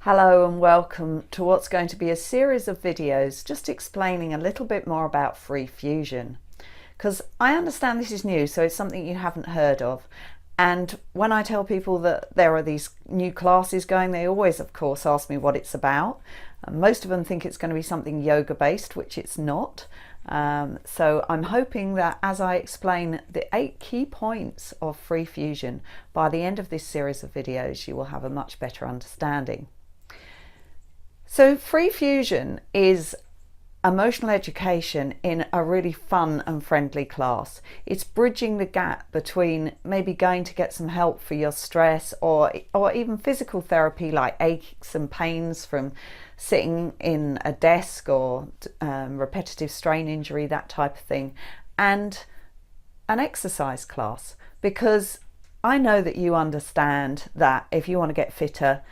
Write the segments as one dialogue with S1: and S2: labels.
S1: Hello and welcome to what's going to be a series of videos just explaining a little bit more about free fusion, because I understand this is new, so it's something you haven't heard of. And when I tell people that there are these new classes going, they always of course ask me what it's about. Most of them think it's going to be something yoga based, which it's not. So I'm hoping that as I explain the 8 key points of free fusion, by the end of this series of videos you will have a much better understanding. So free fusion is emotional education in a really fun and friendly class. It's bridging the gap between maybe going to get some help for your stress or even physical therapy like aches and pains from sitting in a desk or repetitive strain injury, that type of thing, and an exercise class, because I know that you understand that if you want to get fitter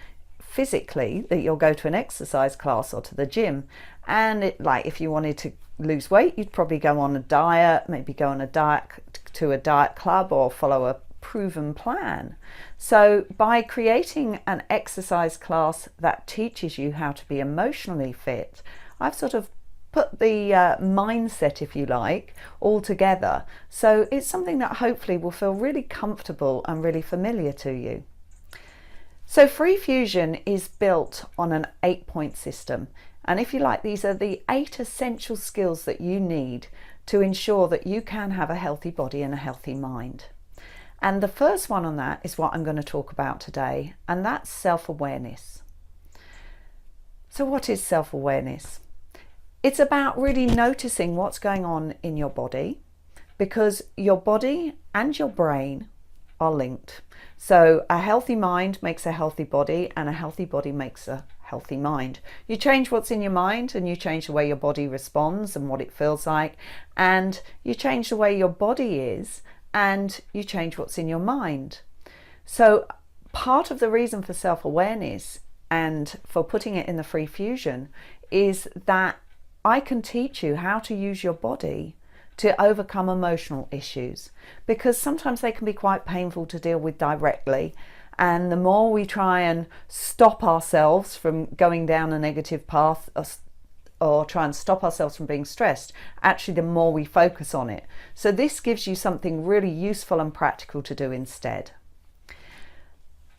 S1: physically, that you'll go to an exercise class or to the gym, and if you wanted to lose weight, you'd probably go on a diet, maybe go on a diet to a diet club or follow a proven plan. So by creating an exercise class that teaches you how to be emotionally fit, I've sort of put the mindset, if you like, all together, so it's something that hopefully will feel really comfortable and really familiar to you. So free fusion is built on an 8-point system, and if you like, these are the 8 essential skills that you need to ensure that you can have a healthy body and a healthy mind. And the first one on that is what I'm going to talk about today, and that's self-awareness. So what is self-awareness? It's about really noticing what's going on in your body, because your body and your brain are linked. So a healthy mind makes a healthy body, and a healthy body makes a healthy mind. You change what's in your mind and you change the way your body responds and what it feels like, and you change the way your body is and you change what's in your mind. So part of the reason for self-awareness and for putting it in the free fusion is that I can teach you how to use your body to overcome emotional issues, because sometimes they can be quite painful to deal with directly, and the more we try and stop ourselves from going down a negative path or try and stop ourselves from being stressed, actually the more we focus on it. So this gives you something really useful and practical to do instead.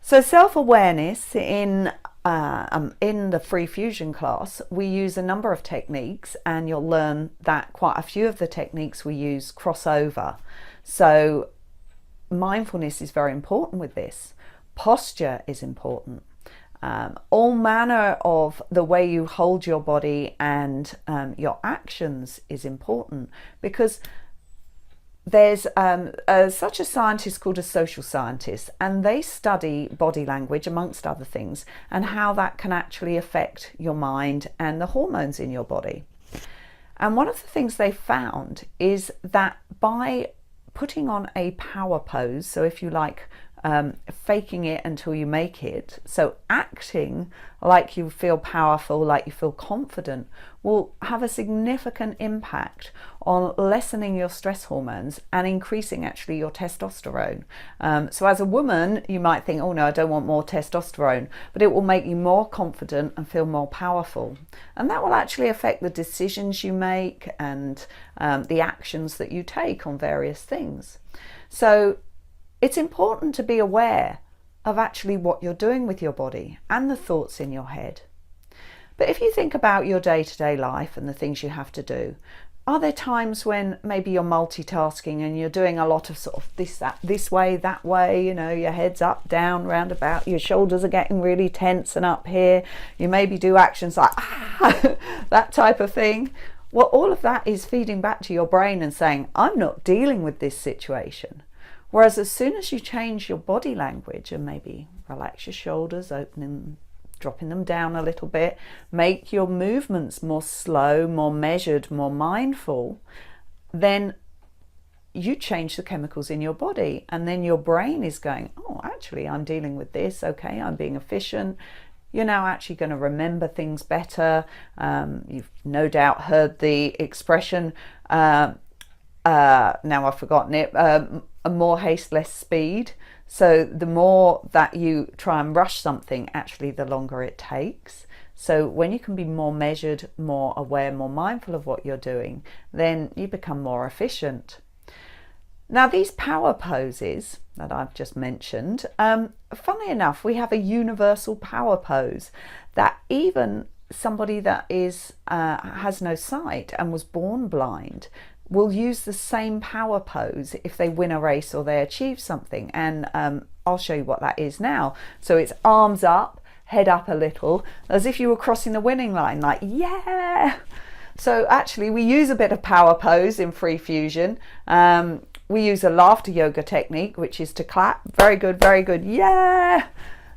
S1: So self-awareness in the free fusion class, we use a number of techniques, and you'll learn that quite a few of the techniques we use cross over. So mindfulness is very important with this. Posture is important. All manner of the way you hold your body and your actions is important, because there's such a scientist called a social scientist, and they study body language amongst other things and how that can actually affect your mind and the hormones in your body. And one of the things they found is that by putting on a power pose, so if you like, faking it until you make it, so acting like you feel powerful, like you feel confident, will have a significant impact on lessening your stress hormones and increasing actually your testosterone. So as a woman, you might think, oh no, I don't want more testosterone, but it will make you more confident and feel more powerful, and that will actually affect the decisions you make and the actions that you take on various things. So it's important to be aware of actually what you're doing with your body and the thoughts in your head. But if you think about your day-to-day life and the things you have to do, are there times when maybe you're multitasking and you're doing a lot of sort of this way, that way, you know, your head's up, down, round about, your shoulders are getting really tense and up here, you maybe do actions like that type of thing? Well, all of that is feeding back to your brain and saying, I'm not dealing with this situation. Whereas as soon as you change your body language and maybe relax your shoulders, dropping them down a little bit, make your movements more slow, more measured, more mindful, then you change the chemicals in your body, and then your brain is going, oh, actually I'm dealing with this, okay, I'm being efficient. You're now actually going to remember things better. You've no doubt heard the expression, now I've forgotten it, more haste, less speed. So the more that you try and rush something, actually the longer it takes. So when you can be more measured, more aware, more mindful of what you're doing, then you become more efficient. Now, these power poses that I've just mentioned, funnily enough, we have a universal power pose that even somebody that has no sight and was born blind will use the same power pose if they win a race or they achieve something. And I'll show you what that is now. So it's arms up, head up a little, as if you were crossing the winning line, like, yeah. So actually we use a bit of power pose in free fusion. We use a laughter yoga technique, which is to clap. Very good, yeah.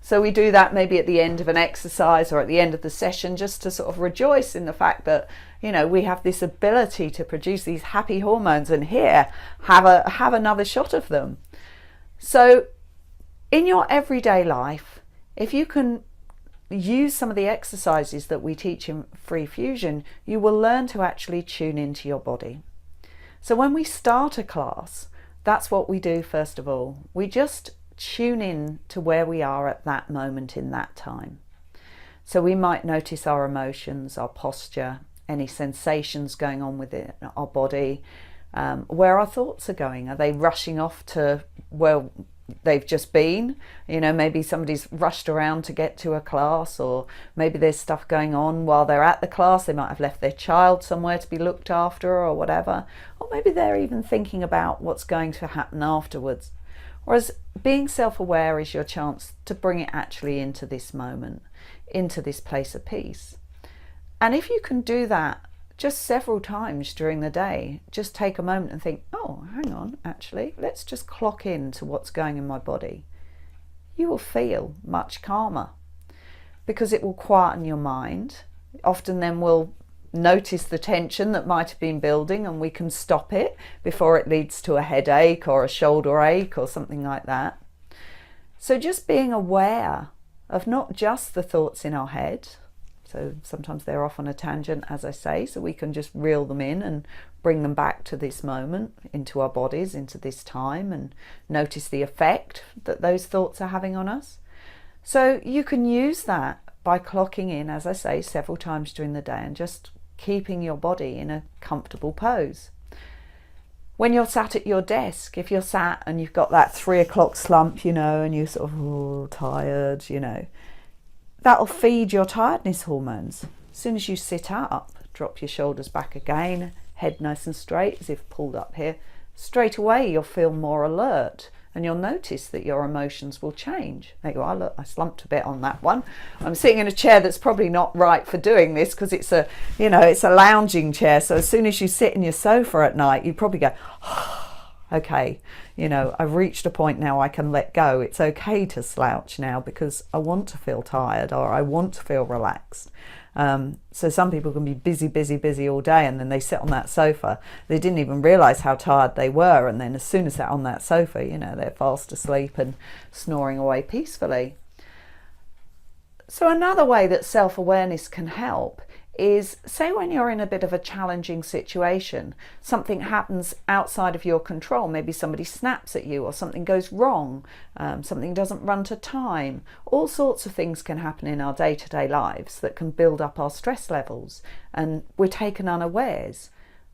S1: So we do that maybe at the end of an exercise or at the end of the session, just to sort of rejoice in the fact that, you know, we have this ability to produce these happy hormones, and here, have another shot of them. So in your everyday life, if you can use some of the exercises that we teach in free fusion, you will learn to actually tune into your body. So when we start a class, that's what we do first of all. We just tune in to where we are at that moment in that time. So we might notice our emotions, our posture, any sensations going on within our body, where our thoughts are going. Are they rushing off to where they've just been? You know, maybe somebody's rushed around to get to a class, or maybe there's stuff going on while they're at the class. They might have left their child somewhere to be looked after or whatever. Or maybe they're even thinking about what's going to happen afterwards. Whereas being self-aware is your chance to bring it actually into this moment, into this place of peace. And if you can do that just several times during the day, just take a moment and think, oh, hang on, actually, let's just clock in to what's going in my body. You will feel much calmer because it will quieten your mind. Often then we'll notice the tension that might have been building, and we can stop it before it leads to a headache or a shoulder ache or something like that. So just being aware of not just the thoughts in our head. So sometimes they're off on a tangent, as I say, so we can just reel them in and bring them back to this moment, into our bodies, into this time, and notice the effect that those thoughts are having on us. So you can use that by clocking in, as I say, several times during the day and just keeping your body in a comfortable pose. When you're sat at your desk, if you're sat and you've got that 3 o'clock slump, you know, and you're sort of tired, you know, that'll feed your tiredness hormones. As soon as you sit up, drop your shoulders back again, head nice and straight as if pulled up here, straight away you'll feel more alert, and you'll notice that your emotions will change. There you are, look, I slumped a bit on that one. I'm sitting in a chair that's probably not right for doing this because it's a, you know, it's a lounging chair. So as soon as you sit in your sofa at night, you probably go, okay, you know, I've reached a point now I can let go. It's okay to slouch now because I want to feel tired or I want to feel relaxed. So some people can be busy all day, and then they sit on that sofa. They didn't even realize how tired they were, and then as soon as they're on that sofa, you know, they're fast asleep and snoring away peacefully. So another way that self-awareness can help is, say when you're in a bit of a challenging situation, something happens outside of your control, maybe somebody snaps at you or something goes wrong, something doesn't run to time. All sorts of things can happen in our day-to-day lives that can build up our stress levels, and we're taken unawares.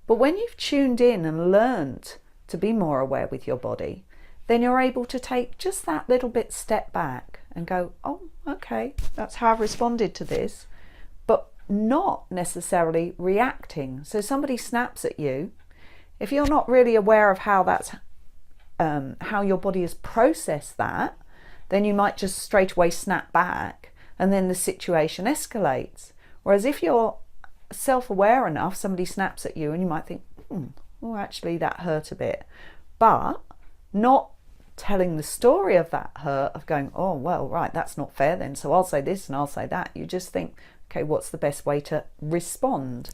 S1: But when you've tuned in and learned to be more aware with your body, then you're able to take just that little bit step back and go, oh, okay, that's how I've responded to this, but not necessarily reacting. So somebody snaps at you, if you're not really aware of how that's how your body has processed that, then you might just straight away snap back, and then the situation escalates. Whereas if you're self-aware enough, somebody snaps at you and you might think, oh, actually that hurt a bit, but not telling the story of that hurt, of going, oh, well, right, that's not fair then, so I'll say this and I'll say that. You just think, okay, what's the best way to respond?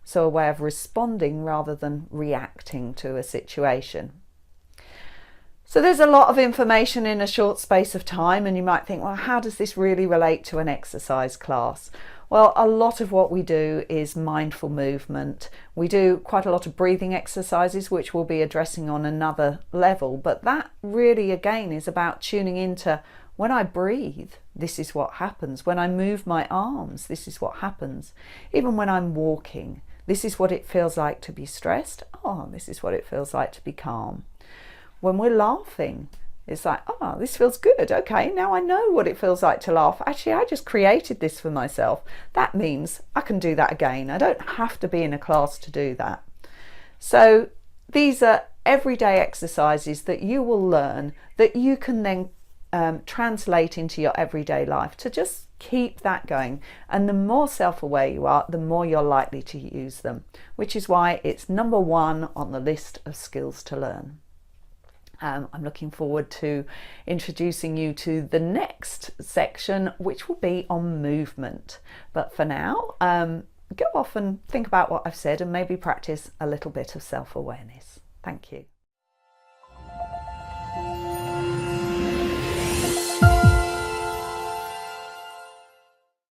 S1: So a way of responding rather than reacting to a situation. So there's a lot of information in a short space of time, and you might think, well, how does this really relate to an exercise class? Well, a lot of what we do is mindful movement. We do quite a lot of breathing exercises, which we'll be addressing on another level, but that really again is about tuning into when I breathe, this is what happens. When I move my arms, this is what happens. Even when I'm walking, this is what it feels like to be stressed. Oh, this is what it feels like to be calm. When we're laughing, it's like, oh, this feels good. Okay, now I know what it feels like to laugh. Actually, I just created this for myself. That means I can do that again. I don't have to be in a class to do that. So these are everyday exercises that you will learn that you can then translate into your everyday life to just keep that going. And the more self-aware you are, the more you're likely to use them, which is why it's number one on the list of skills to learn. I'm looking forward to introducing you to the next section, which will be on movement. But for now, go off and think about what I've said and maybe practice a little bit of self-awareness. Thank you.